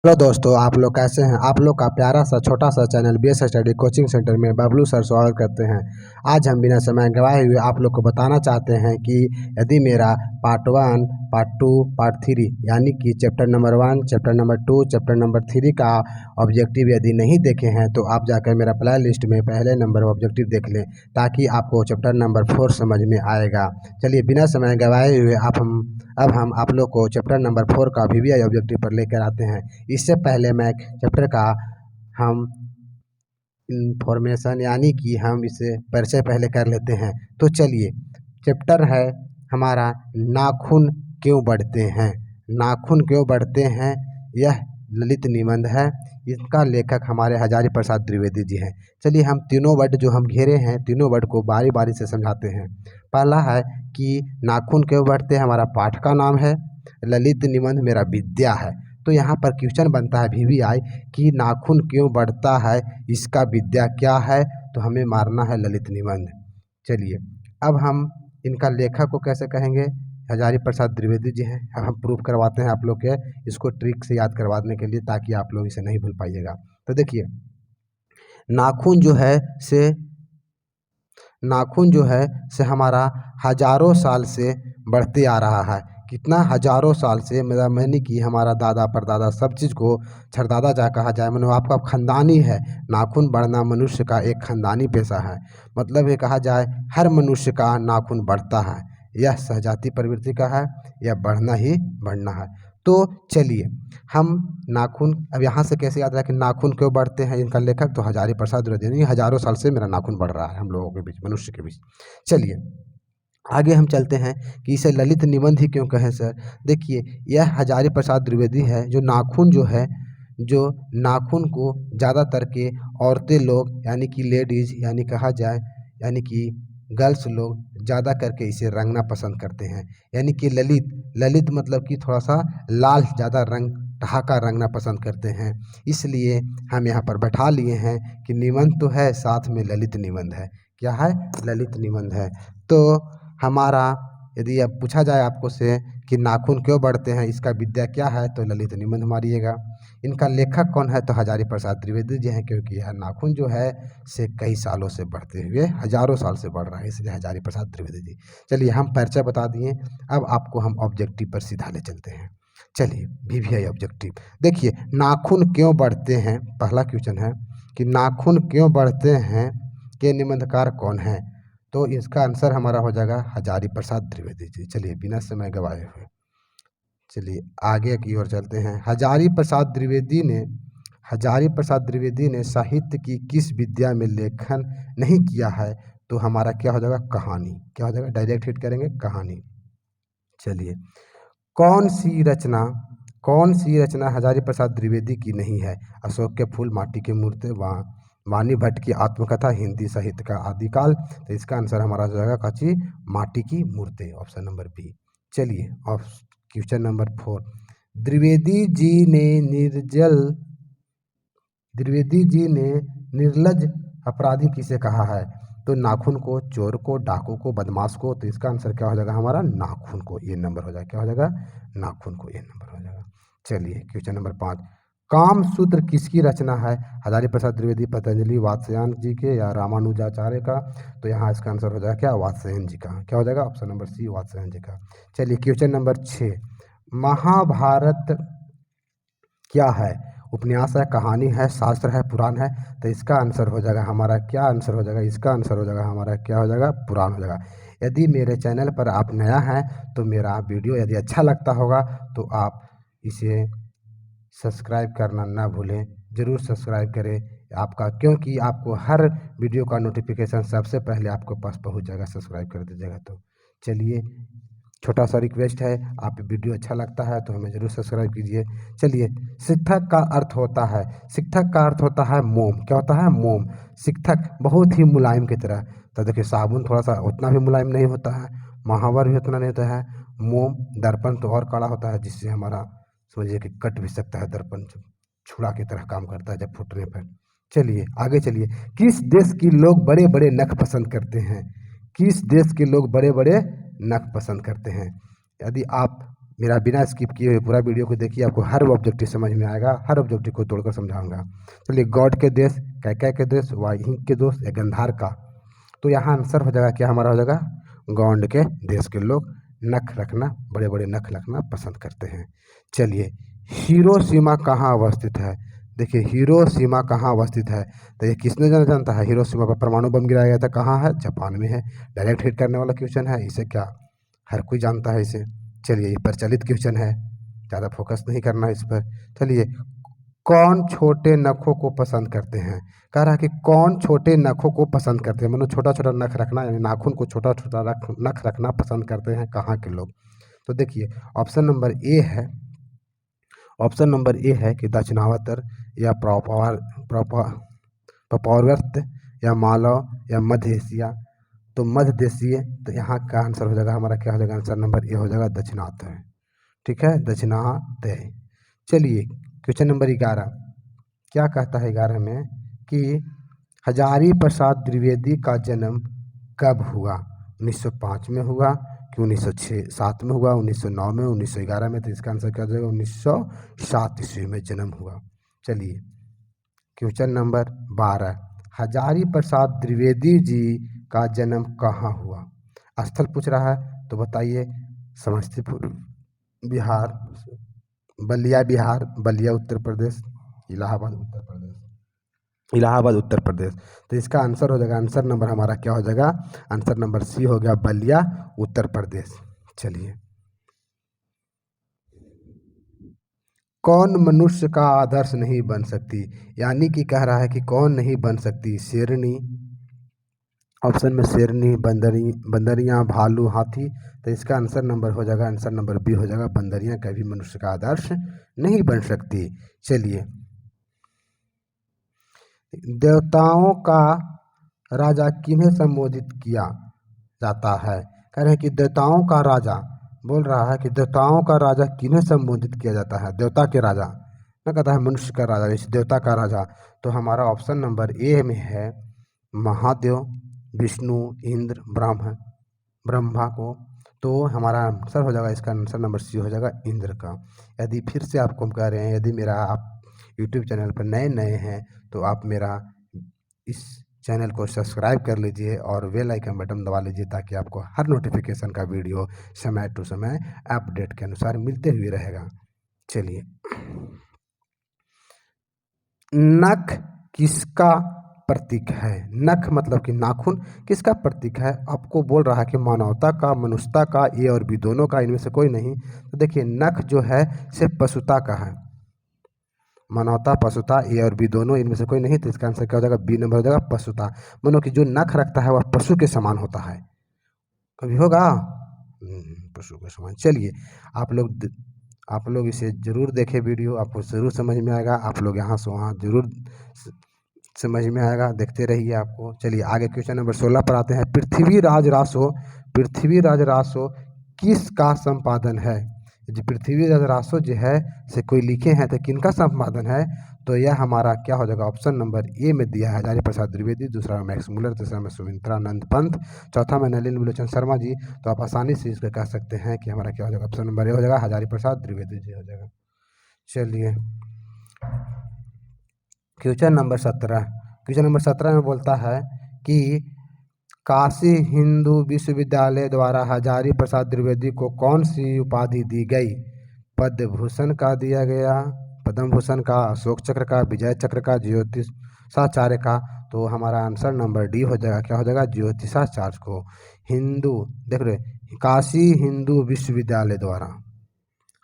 Hello दोस्तों, आप लोग कैसे हैं। आप लोग का प्यारा सा छोटा सा channel BS study coaching centre में बबलू सर स्वागत करते हैं। आज हम बिना समय गवाए हुए आप लोग को बताना चाहते हैं कि यदि मेरा पार्ट 1, पार्ट 2, पार्ट 3 यानी कि chapter number 1, chapter number 2, chapter number 3 का ऑब्जेक्टिव यदि नहीं देखे हैं तो आप जाकर मेरा प्ले लिस्ट में पहले नंबर ऑब्जेक्टिव देख लें, ताकि आपको चैप्टर नंबर 4 समझ में आएगा। चलिए बिना समय गवाए हुए अब हम आप लोग को चैप्टर नंबर 4 का वीवीआई ऑब्जेक्टिव पर लेकर आते हैं। इससे पहले मैं चैप्टर का हम इंफॉर्मेशन यानी कि हम इसे परिचय पहले कर लेते हैं। तो चलिए, चैप्टर है हमारा नाखून क्यों बढ़ते हैं। नाखून क्यों बढ़ते हैं, यह ललित निबंध है। इसका लेखक हमारे हजारी प्रसाद द्विवेदी जी हैं। चलिए हम तीनों वर्ड जो हम घेरे हैं, तीनों वर्ड को बारी बारी से समझाते हैं। पहला है कि नाखून क्यों बढ़ते हैं, हमारा पाठ का नाम है। ललित निबंध मेरा विद्या है। तो यहाँ पर क्वेश्चन बनता है वीवीआई कि नाखून क्यों बढ़ता है, इसका विद्या क्या है। तो हमें मारना है ललित निबंध। चलिए अब हम इनका लेखक को कैसे कहेंगे, हजारी प्रसाद द्विवेदी जी हैं। अब हम प्रूफ करवाते हैं आप लोग के, इसको ट्रिक से याद करवाने के लिए, ताकि आप लोग इसे नहीं भूल पाइएगा। तो देखिए, नाखून जो है से नाखून जो है से हमारा हजारों साल से बढ़ते आ रहा है। कितना, हजारों साल से। मेरा मैंने कि हमारा दादा परदादा सब चीज़ को छरदादा जा कहा जाए, मतलब आपका खानदानी है। नाखून बढ़ना मनुष्य का एक खानदानी पेशा है। मतलब ये कहा जाए हर मनुष्य का नाखून बढ़ता है। यह सहजाती प्रवृत्ति का है, यह बढ़ना ही बढ़ना है। तो चलिए हम नाखून अब यहाँ से कैसे याद रखें, नाखून क्यों बढ़ते हैं। इनका लेखक तो हजारी प्रसाद द्विवेदी, हजारों साल से मेरा नाखून बढ़ रहा है हम लोगों के बीच, मनुष्य के बीच। चलिए आगे हम चलते हैं कि इसे ललित निबंध ही क्यों कहें सर। देखिए, यह हजारी प्रसाद द्विवेदी है जो नाखून जो है, जो नाखून को ज़्यादातर के औरतें लोग यानी कि लेडीज यानी कहा जाए, यानी कि गर्ल्स लोग ज़्यादा करके इसे रंगना पसंद करते हैं। यानी कि ललित मतलब कि थोड़ा सा लाल ज़्यादा रंग ठहाका रंगना पसंद करते हैं। इसलिए हम यहाँ पर बैठा लिए हैं कि निबंध तो है, साथ में ललित निबंध है। क्या है, ललित निबंध है। तो हमारा यदि अब पूछा जाए आपको से कि नाखून क्यों बढ़ते हैं, इसका विद्या क्या है, तो ललित निबंध मारिएगा। इनका लेखक कौन है, तो हजारी प्रसाद द्विवेदी जी हैं, क्योंकि यह नाखून जो है से कई सालों से बढ़ते हुए हजारों साल से बढ़ रहा है, इसलिए हजारी प्रसाद द्विवेदी जी। चलिए हम परिचय बता दिए, अब आपको हम ऑब्जेक्टिव पर सीधा ले चलते हैं। चलिए वीवीआई ऑब्जेक्टिव देखिए, नाखून क्यों बढ़ते हैं। पहला क्वेश्चन है कि नाखून क्यों बढ़ते हैं के निबंधकार कौन है। तो इसका आंसर हमारा हो जाएगा हजारी प्रसाद द्विवेदी जी। चलिए बिना समय गवाए हुए चलिए आगे की ओर चलते हैं। हजारी प्रसाद द्विवेदी ने साहित्य की किस विद्या में लेखन नहीं किया है। तो हमारा क्या हो जाएगा, कहानी। क्या हो जाएगा, डायरेक्ट हिट करेंगे, कहानी। चलिए कौन सी रचना हजारी प्रसाद द्विवेदी की नहीं है। अशोक के फूल, माटी के मूर्ति, वाणी भट्ट की आत्मकथा, हिंदी साहित्य का आदिकाल। तो इसका आंसर हमारा हो जाएगा कच्ची माटी की मूर्ति, ऑप्शन नंबर बी। चलिए क्वेश्चन नंबर 4, द्विवेदी जी ने निर्लज अपराधी किसे कहा है। तो नाखून को, चोर को, डाकू को, बदमाश को। तो इसका आंसर क्या हो जाएगा हमारा, नाखून को। ये नंबर हो जाएगा, क्या हो जाएगा, नाखून को। ये नंबर हो जाएगा। चलिए क्वेश्चन नंबर 5, काम सूत्र किसकी रचना है। हजारी प्रसाद द्विवेदी, पतंजलि, वात्स्यायन जी के या रामानुजाचार्य का। तो यहाँ इसका आंसर हो जाएगा क्या, वात्स्यायन जी का। क्या हो जाएगा, ऑप्शन नंबर सी, वात्स्यायन जी का। चलिए क्वेश्चन नंबर 6, महाभारत क्या है। उपन्यास है, कहानी है, शास्त्र है, पुराण है। तो इसका आंसर हो जाएगा हमारा, क्या आंसर हो जाएगा, इसका आंसर हो जाएगा हमारा, क्या हो जाएगा, पुराण हो जाएगा। यदि मेरे चैनल पर आप नया हैं तो मेरा वीडियो यदि अच्छा लगता होगा तो आप इसे सब्सक्राइब करना ना भूलें। ज़रूर सब्सक्राइब करें आपका, क्योंकि आपको हर वीडियो का नोटिफिकेशन सबसे पहले आपके पास पहुंच जाएगा, सब्सक्राइब कर दीजिएगा। तो चलिए छोटा सा रिक्वेस्ट है, आप वीडियो अच्छा लगता है तो हमें ज़रूर सब्सक्राइब कीजिए। चलिए, शिक्षक का अर्थ होता है, शिक्षक का अर्थ होता है मोम। क्या होता है, मोम। शिक्षक बहुत ही मुलायम की तरह। तो देखिए, साबुन थोड़ा सा उतना भी मुलायम नहीं होता है, महावर भी उतना नहीं होता है। मोम, दर्पण तो और कड़ा होता है, जिससे हमारा समझिए कि कट भी सकता है। दर्पण छुरा की तरह काम करता है जब फूटने पर। चलिए आगे चलिए, किस देश के लोग बड़े बड़े नख पसंद करते हैं। किस देश के लोग बड़े बड़े नख पसंद करते हैं। यदि आप मेरा बिना स्किप किए हुए पूरा वीडियो को देखिए, आपको हर ऑब्जेक्टिव समझ में आएगा, हर ऑब्जेक्टिव को तोड़कर समझाऊंगा। चलिए, गॉड के देश, कैके के देश, वाहिक के दोस्त या गंधार का, तो यहाँ आंसर हो जाएगा क्या, हमारा हो जाएगा गौंड के देश के लोग नख रखना, बड़े बड़े नख रखना पसंद करते हैं। चलिए, हिरोशिमा कहाँ अवस्थित है? देखिए, हिरोशिमा कहाँ अवस्थित है, तो ये किसने जानता है? हिरोशिमा पर परमाणु बम गिराया गया था, कहाँ है? जापान में है। डायरेक्ट हिट करने वाला क्वेश्चन है, इसे क्या हर कोई जानता है इसे। चलिए, ये प्रचलित क्वेश्चन है, ज़्यादा फोकस नहीं करना इस पर। चलिए, कौन छोटे नखों को पसंद करते हैं? कह रहा है कि कौन छोटे नखों को पसंद करते हैं, मतलब छोटा छोटा नख रखना, यानी नाखून को छोटा छोटा नख रखना पसंद करते हैं कहाँ के लोग? तो देखिए, ऑप्शन नंबर ए है, ऑप्शन नंबर ए है कि दक्षिणावर्त या प्रपौवर्त या मालव या मध्य एशिया। तो मध्य देशीय, तो यहाँ का आंसर हो जाएगा हमारा क्या हो जाएगा? आंसर नंबर ए हो जाएगा दक्षिणावर्त। ठीक है, दक्षिणावर्त। चलिए, क्वेश्चन नंबर 11 क्या कहता है 11 में कि हजारी प्रसाद द्विवेदी का जन्म कब हुआ? 1905 में हुआ कि 1907 में हुआ, 1909 में, 1911 में? तो इसका आंसर क्या हो जाएगा? 1907 ईस्वी में जन्म हुआ। चलिए, क्वेश्चन नंबर 12 हजारी प्रसाद द्विवेदी जी का जन्म कहाँ हुआ? स्थल पूछ रहा है, तो बताइए। समस्तीपुर बिहार, बलिया बिहार, बलिया उत्तर प्रदेश, इलाहाबाद उत्तर प्रदेश, इलाहाबाद उत्तर प्रदेश। तो इसका आंसर हो जाएगा, आंसर नंबर हमारा क्या हो जाएगा? आंसर नंबर सी हो गया, बलिया उत्तर प्रदेश। चलिए, कौन मनुष्य का आदर्श नहीं बन सकती? यानी कि कह रहा है कि कौन नहीं बन सकती? शेरनी, ऑप्शन में शेरनी, बंदरियां, भालू, हाथी। तो इसका आंसर नंबर हो जाएगा, आंसर नंबर बी हो जाएगा, बंदरियां कभी मनुष्य का आदर्श नहीं बन सकती। चलिए, देवताओं का राजा किन्हें संबोधित किया जाता है? कह रहे हैं कि देवताओं का राजा, बोल रहा है कि देवताओं का राजा किन्हें संबोधित किया जाता है? देवता के राजा ना, कहता है मनुष्य का राजा, इस देवता का राजा। तो हमारा ऑप्शन नंबर ए में है महादेव, विष्णु, इंद्र, ब्रह्मा को। तो हमारा आंसर हो जाएगा, इसका आंसर नंबर सी हो जाएगा, इंद्र का। यदि फिर से आपको हम कह रहे हैं, यदि मेरा आप यूट्यूब चैनल पर नए नए हैं तो आप मेरा इस चैनल को सब्सक्राइब कर लीजिए और बेल आइकन बटन दबा लीजिए, ताकि आपको हर नोटिफिकेशन का वीडियो समय टू समय अपडेट के अनुसार मिलते हुए रहेगा। चलिए, नख किसका प्रतीक है? नख मतलब कि नाखून किसका प्रतीक है? आपको बोल रहा है कि मानवता का, मनुष्यता का, ए और बी दोनों का, इनमें से कोई नहीं। तो देखिए, नख जो है सिर्फ पशुता का है, मानवता, पशुता, ए और बी दोनों, इनमें से कोई नहीं। तो इसका आंसर क्या हो जाएगा? बी नंबर हो जाएगा, पशुता। मानो कि जो नख रखता है वह पशु के समान होता है, कभी होगा पशु के समान। चलिए, आप लोग इसे जरूर देखें, वीडियो आपको जरूर समझ में आएगा, आप लोग यहाँ से वहाँ जरूर समझ में आएगा, देखते रहिए आपको। चलिए, आगे क्वेश्चन नंबर 16 पर आते हैं। पृथ्वी राज रासो किसका संपादन है? जो पृथ्वी राज रासो जो है से कोई लिखे हैं, तो किनका संपादन है? तो यह हमारा क्या हो जाएगा? ऑप्शन नंबर ए में दिया है हजारी प्रसाद द्विवेदी, दूसरा में मैक्स मुलर, तीसरा में सुमित्रानंद पंत, चौथा में नलिन विलोचन शर्मा जी। तो आप आसानी से इसको कह सकते हैं कि हमारा क्या हो जाएगा? ऑप्शन नंबर ए हो जाएगा, हजारी प्रसाद द्विवेदी जी हो जाएगा। चलिए, क्वेश्चन नंबर 17, क्वेश्चन नंबर 17 में बोलता है कि काशी हिंदू विश्वविद्यालय द्वारा हजारी प्रसाद द्विवेदी को कौन सी उपाधि दी गई? पद्म भूषण का दिया गया, पद्म भूषण का, अशोक चक्र का, विजय चक्र का, ज्योतिषाचार्य का। तो हमारा आंसर नंबर डी हो जाएगा, क्या हो जाएगा? ज्योतिषाचार्य को। हिंदू, देख रहे, काशी हिंदू विश्वविद्यालय द्वारा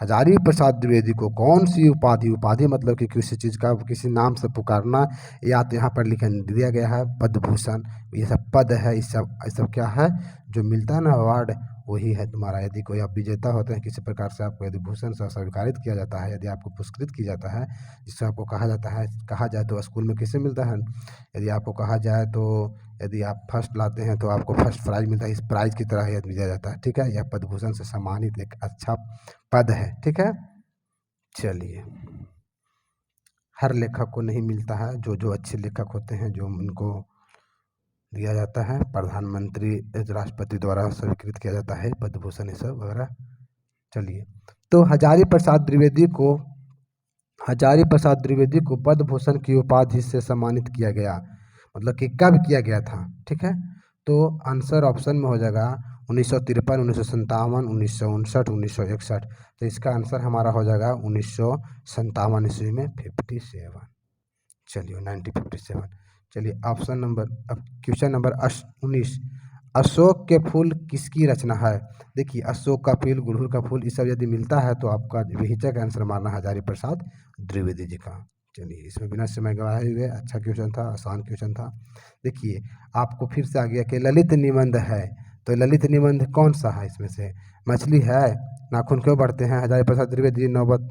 हजारी प्रसाद द्विवेदी को कौन सी उपाधि, उपाधि मतलब कि किसी चीज़ का किसी नाम से पुकारना, या तो यहाँ पर लिखा दिया गया है पद्म भूषण, ये सब पद है, ये सब क्या है जो मिलता है ना अवार्ड, वही है तुम्हारा। यदि कोई आप विजेता होते हैं किसी प्रकार से, आपको यदि भूषण से स्वीकारित किया जाता है, यदि आपको पुरस्कृत किया जाता है, जिससे आपको कहा जाता है, कहा जाए तो स्कूल में किसे मिलता है? यदि आपको कहा जाए तो यदि आप फर्स्ट लाते हैं तो आपको फर्स्ट प्राइज मिलता है, इस प्राइज की तरह यह दिया जाता है। ठीक है, यह पद्म भूषण से सम्मानित एक अच्छा पद है। ठीक है, चलिए, हर लेखक को नहीं मिलता है, जो जो अच्छे लेखक होते हैं जो उनको दिया जाता है, प्रधानमंत्री राष्ट्रपति द्वारा स्वीकृत किया जाता है पद्म भूषण ये सब वगैरह। चलिए, तो हजारी प्रसाद द्विवेदी को पद्म भूषण की उपाधि से सम्मानित किया गया, मतलब कि कब किया गया था। ठीक है, तो आंसर ऑप्शन में हो जाएगा 1953, 1957, 1959, 1961। तो इसका आंसर हमारा हो जाएगा 1957 ईस्वी में 57। चलिए 1957। चलिए ऑप्शन नंबर, अब क्वेश्चन नंबर 19, अशोक के फूल किसकी रचना है। देखिए अशोक का फूल, गुड़हल का फूल, ये सब यदि मिलता है तो आपका बेहिचक आंसर मारना हजारी प्रसाद द्विवेदी जी का। चलिए इसमें बिना समय गवाए हुए अच्छा क्वेश्चन था, आसान क्वेश्चन था। देखिए आपको फिर से आ गया कि ललित निबंध है, तो ललित निबंध कौन सा है इसमें से। मछली है, नाखून क्यों बढ़ते हैं, हजारी प्रसाद द्विवेदी जी, नौबत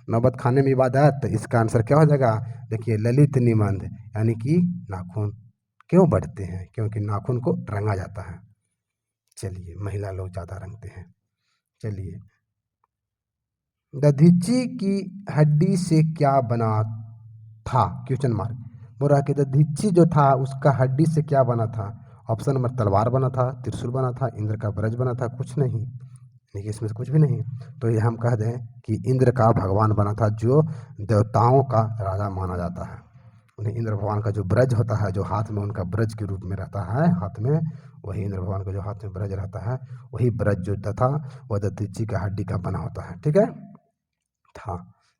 नौबत खाने में इबादत। तो इसका आंसर क्या हो जाएगा, देखिए ललित निबंध, यानी कि नाखून क्यों बढ़ते हैं, क्योंकि नाखून को रंगा जाता है। चलिए महिला लोग ज़्यादा रंगते हैं। चलिए दधीची की हड्डी से क्या बना था, क्वेश्चन मार्क। बोल रहा कि दधीची जो था उसका हड्डी से क्या बना था। ऑप्शन नंबर तलवार बना था, त्रिशूल बना था, इंद्र का ब्रज बना था, कुछ नहीं, देखिए इसमें से कुछ भी नहीं। तो ये हम कह दें कि इंद्र का भगवान बना था, जो देवताओं का राजा माना जाता है। उन्हें इंद्र भगवान का जो ब्रज होता है, जो हाथ में उनका ब्रज के रूप में रहता है हाथ में, वही इंद्र भगवान का जो हाथ में ब्रज रहता है, वही ब्रज जो था वह दधीची का हड्डी का बना होता है। ठीक है था।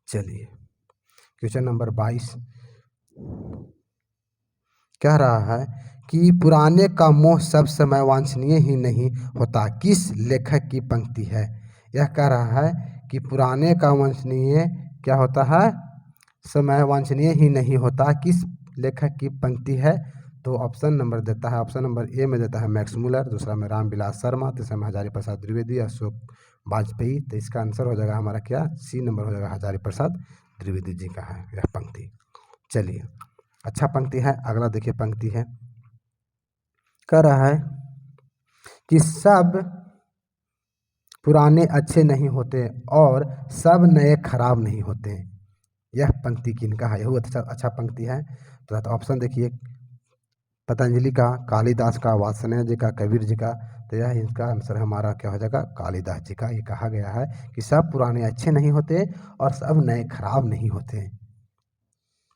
चलिए क्वेश्चन नंबर 22 कह रहा है कि पुराने का मोह सब समय वांछनीय ही नहीं होता, किस लेखक की पंक्ति है। यह कह रहा है कि पुराने का वांछनीय क्या होता है, समय वांछनीय ही नहीं होता, किस लेखक की पंक्ति है। तो ऑप्शन नंबर देता है, ऑप्शन नंबर ए में देता है मैक्स मुलर, दूसरा में रामविलास शर्मा, तीसरा में हजारी प्रसाद द्विवेदी, अशोक वाजपेयी। तो इसका आंसर हो जाएगा हमारा क्या, सी नंबर हो जाएगा, हजारी प्रसाद द्विवेदी जी का है यह पंक्ति। चलिए अच्छा पंक्ति है। अगला देखिए पंक्ति है, कह रहा है कि सब पुराने अच्छे नहीं होते और सब नए खराब नहीं होते। यह पंक्ति किनका है, यह अच्छा पंक्ति है। तो ऑप्शन देखिए, पतंजलि का, कालिदास का, वात्स्यायन जी का, कबीर जी का। तो यह इसका आंसर हमारा क्या हो जाएगा, कालिदास जी का। ये कहा गया है कि सब पुराने अच्छे नहीं होते और सब नए खराब नहीं होते।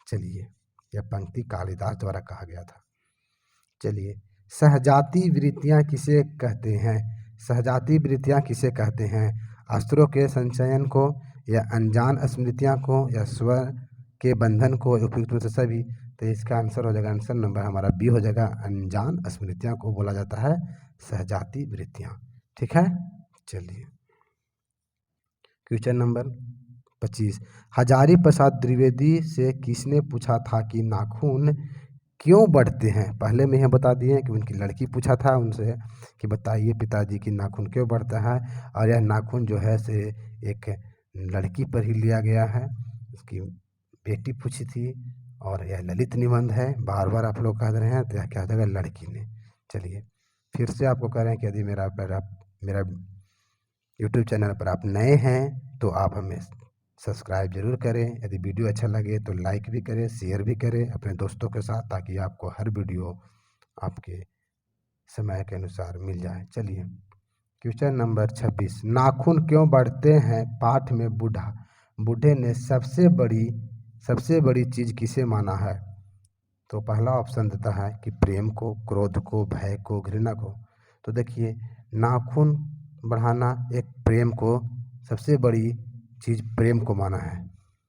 चलिए यह पंक्ति कालिदास द्वारा कहा गया था। चलिए सहजाति वृत्तियाँ किसे कहते हैं, सहजाति वृत्तियाँ किसे कहते हैं। अस्त्रों के संचयन को, या अनजान स्मृतियाँ को, या स्वर के बंधन को, उपयुक्त में से सभी। तो इसका आंसर हो जाएगा, आंसर नंबर हमारा बी हो जाएगा, अनजान स्मृतियाँ को बोला जाता है सहजाति वृत्तियाँ। ठीक है। चलिए क्वेश्चन नंबर 25, हजारी प्रसाद द्विवेदी से किसने पूछा था कि नाखून क्यों बढ़ते हैं। पहले में यह बता दिए कि उनकी लड़की पूछा था उनसे कि बताइए पिताजी की नाखून क्यों बढ़ता है, और यह नाखून जो है से एक लड़की पर ही लिया गया है, उसकी बेटी पूछी थी, और यह ललित निबंध है। बार बार आप लोग कह रहे हैं, तो यह क्या होगा, लड़की ने। चलिए फिर से आपको कह रहे हैं कि यदि मेरा यूट्यूब चैनल पर आप नए हैं तो आप हमें सब्सक्राइब जरूर करें। यदि वीडियो अच्छा लगे तो लाइक भी करें, शेयर भी करें अपने दोस्तों के साथ, ताकि आपको हर वीडियो आपके समय के अनुसार मिल जाए। चलिए क्वेश्चन नंबर 26, नाखून क्यों बढ़ते हैं पाठ में बूढ़े ने सबसे बड़ी चीज़ किसे माना है। तो पहला ऑप्शन देता है कि प्रेम को, क्रोध को, भय को, घृणा को। तो देखिए नाखून बढ़ाना एक प्रेम को, सबसे बड़ी चीज़ प्रेम को माना है,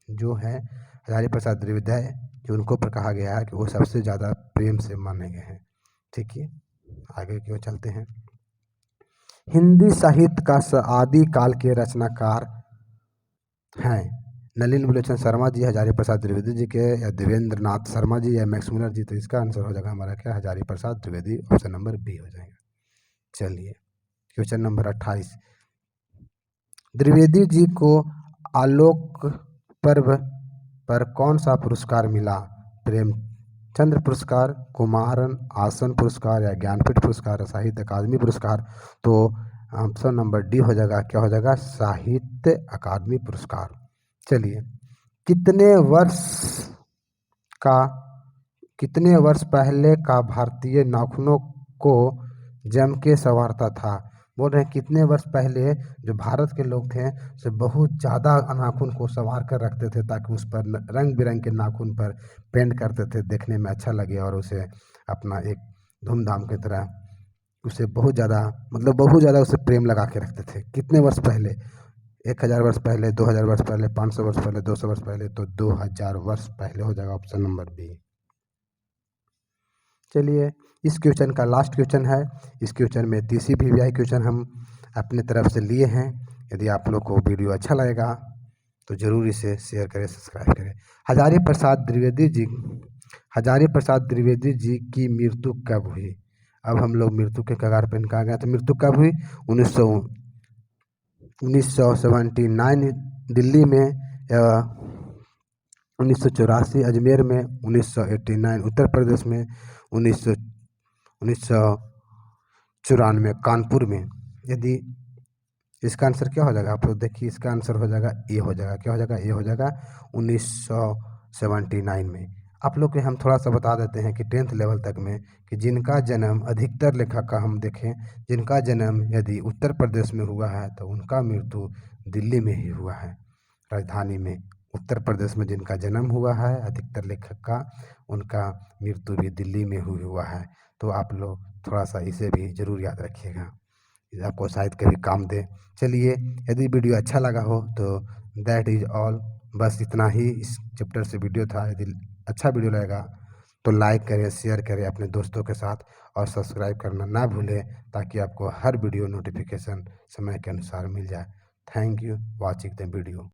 जो है हजारी प्रसाद द्विवेदी, जो उनको पर कहा गया है कि वो सबसे ज़्यादा प्रेम से माने गए हैं। ठीक है आगे क्यों चलते हैं। हिंदी साहित्य का आदि काल के रचनाकार हैं नलिन विलोचन शर्मा जी, हजारी प्रसाद द्विवेदी जी के, या देवेंद्र नाथ शर्मा जी, या मैक्स मुलर जी। तो इसका आंसर हो जाएगा हमारा क्या, Hazari Prasad Dwivedi, option number B हो जाएगा। चलिए क्वेश्चन नंबर 28, द्विवेदी जी को आलोक पर्व पर कौन सा पुरस्कार मिला। प्रेमचंद्र पुरस्कार, कुमारन आसन पुरस्कार, या ज्ञानपीठ पुरस्कार, या साहित्य अकादमी पुरस्कार। तो ऑप्शन नंबर डी हो जाएगा, क्या हो जाएगा, साहित्य अकादमी पुरस्कार। चलिए कितने वर्ष पहले का भारतीय नाखूनों को जम के संवारता था। बोल रहे हैं कितने वर्ष पहले जो भारत के लोग थे से बहुत ज़्यादा नाखून को संवार कर रखते थे ताकि उस पर रंग बिरंग के नाखून पर पेंट करते थे, देखने में अच्छा लगे और उसे अपना एक धूमधाम की तरह उसे बहुत ज़्यादा मतलब बहुत ज़्यादा उसे प्रेम लगा के रखते थे। कितने वर्ष पहले? 1000 वर्ष पहले, 2000 वर्ष पहले, 500 वर्ष पहले, 200 वर्ष पहले, तो 2000 वर्ष पहले हो जाएगा ऑप्शन नंबर बी। चलिए इस क्वेश्चन का लास्ट क्वेश्चन है। इस क्वेश्चन में 30 वीवीआई क्वेश्चन हम अपने तरफ से लिए हैं। यदि आप लोग को वीडियो अच्छा लगेगा तो ज़रूर इसे शेयर करें, सब्सक्राइब करें। हजारी प्रसाद द्विवेदी जी की मृत्यु कब हुई? अब हम लोग मृत्यु के कगार पर कहा गया तो मृत्यु कब हुई? 1979 दिल्ली में, 1984 अजमेर में, 1989 उत्तर प्रदेश में, 1994 कानपुर में। यदि इसका आंसर क्या हो जाएगा आप लोग देखिए, इसका आंसर हो जाएगा ए हो जाएगा। क्या हो जाएगा? ए हो जाएगा 1979 में। आप लोग के हम थोड़ा सा बता देते हैं कि 10th लेवल तक में कि जिनका जन्म अधिकतर लेखक का हम देखें, जिनका जन्म यदि उत्तर प्रदेश में हुआ है तो उनका मृत्यु दिल्ली में ही हुआ है, राजधानी में। उत्तर प्रदेश में जिनका जन्म हुआ है अधिकतर लेखक का, उनका मृत्यु भी दिल्ली में हुआ है। तो आप लोग थोड़ा सा इसे भी ज़रूर याद रखिएगा, आपको शायद कभी काम दे। चलिए यदि वीडियो अच्छा लगा हो तो दैट इज़ ऑल, बस इतना ही इस चैप्टर से वीडियो था। यदि अच्छा वीडियो लगेगा तो लाइक करें, शेयर करें अपने दोस्तों के साथ और सब्सक्राइब करना ना भूलें ताकि आपको हर वीडियो नोटिफिकेशन समय के अनुसार मिल जाए। Thank you watching the video.